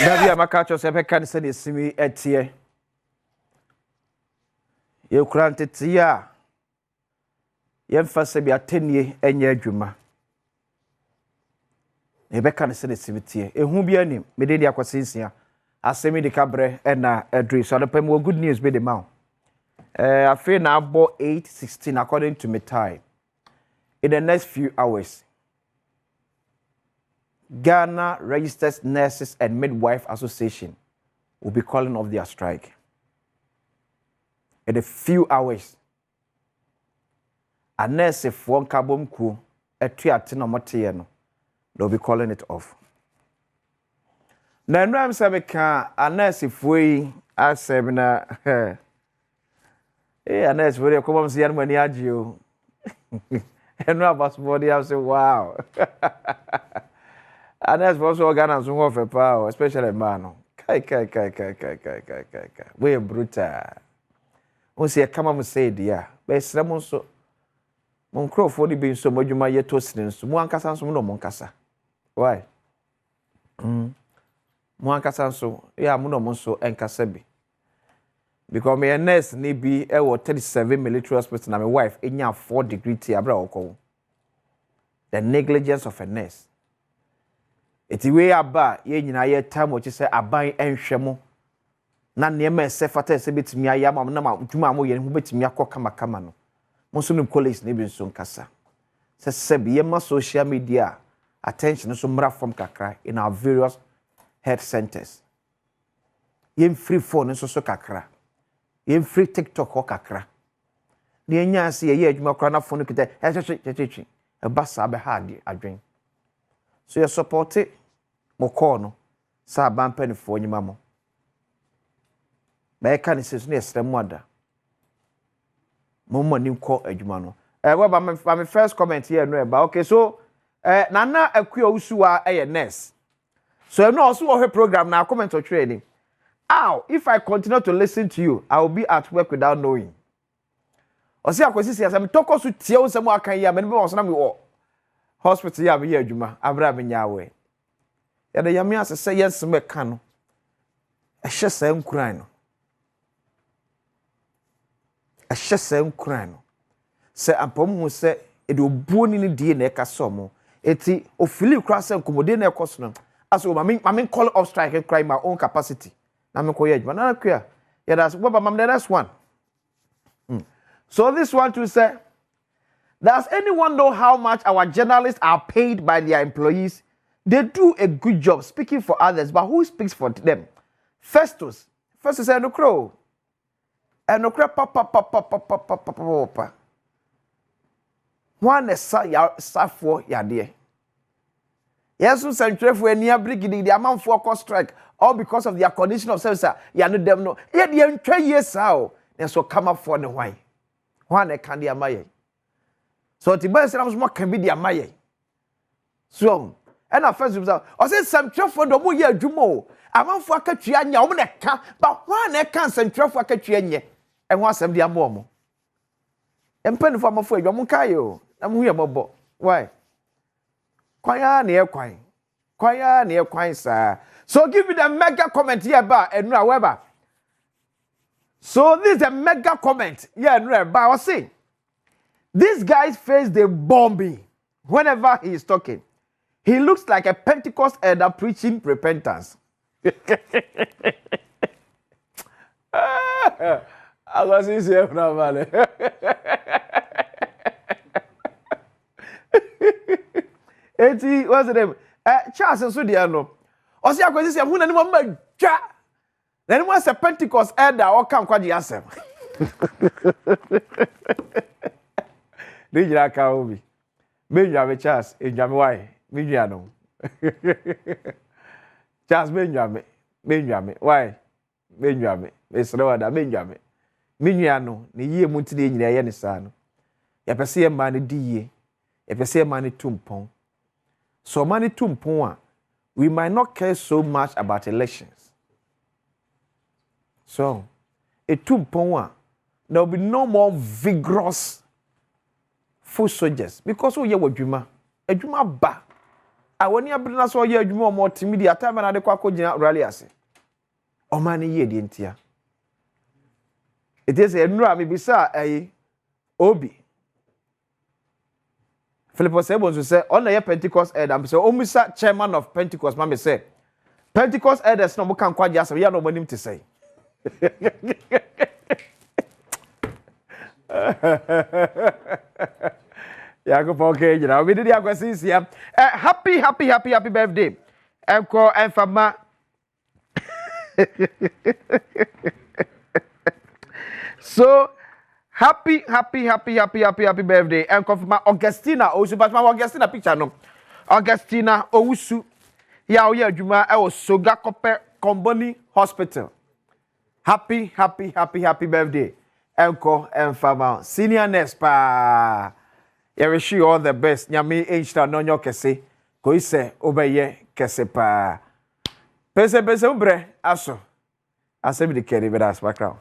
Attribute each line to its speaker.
Speaker 1: Davia Makacho Sepe can send it to me at here. You granted tia. Yen first be a 10-year and year juma. Rebecca can send it to me here. A who be any, Media Quasinsia. Asem de Cabre and Adri. So the pen more good news be the mount. I feel now about 8:16 according to my time. In the next few hours, Ghana Registered Nurses and Midwife Association will be calling off their strike. In a few hours, a nurse if one carbon crew, a triatino, they'll be calling it off. Now, I'm saying, a nurse if we Asem na a nurse will come and see when you and no about somebody else say, wow. And that's also Ghana some of a power, especially man. Kai. We brutal. We say come and say dear. But someone so Moncro for the being so much you might yet toasting. So one casa some no moncasa. Why? Moncasa so yeah, Muno Monso and Casabi. Because my nurse need be 37 military hospital and my wife in your 4-degree tiabra. The negligence of a nurse. It's the way about ye nyina ye time what you say aban enhwemo na niema esefata ese betimi aya ma na ma dwuma mo ye hu betimi akọ kama no mo so nim colleagues ne bi nso nkasa se ye ma social media attention so mra from kakra in our various health centers ye free phone so kakra ye free TikTok ho kakra ne enya ase ye adwuma kra na phone kita e basa be hard adwen so you support it moko no sa ban panifo nyima mo ba e kan se so na esrem ada mo mo ni ko adwuma no we ba my first comment here no ba okay so nana akua usuwa nurse so no also our program na comment or training if I continue to listen to you I will be at work without knowing osi akwesi asem toko so tie onsem akan ya me be won so na me wo hospital ya be adwuma abra be nyawe ya da yame asese yes me ka no ehye sam kuran no ehye sam kuran no se ampom hu se e de obuoni ni die na e ka so mo eti ofili kra se nkomode na e koso no aso mama call off strike and cry my own capacity na me ko ye adwuma na akua ya da so baba mam the next one so this one to say, does anyone know how much our journalists are paid by their employees? They do a good job speaking for others, but who speaks for them? Festus Enokro. Papa. One sa for ya dear. Yes, so central for any brigade, the amount for cost strike, all because of their condition of service. Ya no them no. Yet the entire years how. And so come up for the why. One can be a maye. So the best more can be the maye. So, and our first result, I said some truth for the boy jumo. I'm on for a catchianya, woman can, but one can send truth for a catchianya, and once of the amomo. And pen for my foot, Yamunkayo, I'm here, Bobo. Why? Quite near quine, sir. So give me the mega comment here about and however. So this is a mega comment. Yeah, but I was saying, this guy's face the bombing whenever he is talking. He looks like a Pentecost elder preaching repentance. I was here from Valley. What's the name? Charles and Sudiano. Osia kwesi se huna ni mo ma twa. Then once a Pentecost elder or come kwaji Asem. Did you ka obi? Benjamin Charles, Benjamin why? Benjamin. Charles Benjamin. Why? Benjamin. Esro da Benjamin. Benjamin ni yie muntide nyina ye ne sa no. Ya pese ye ma ne diye. Ya pese ye ma ne tumpon. So ma ne tumpon a we might not care so much about elections. So, a tumpon there will be no more vigorous foot soldiers because we have a juma ba. awoni abirina so ye adwuma o mo timi di atama na de kwa kogina rally ase o ma ne ye de ntia it is enura me bisa obi Philip Sebo so say on the Pentecost elder am say omisa chairman of Pentecost ma me say Pentecost elders no mo kan kwaje asem ya no monim te say ya go okay you know we did ya kwesi sia happy birthday enko enfama so happy birthday enko fama Augustina osu but ma Augustina picture no Augustina owusu ya oya adwuma e wo Soga Kope Komboni Hospital happy birthday enko enfama senior nurse pa I wish you all the best. Nyame enchita no nyo kese. Ko ise obeye kese pa. Pese umbre aso. Asem di keri bedas background.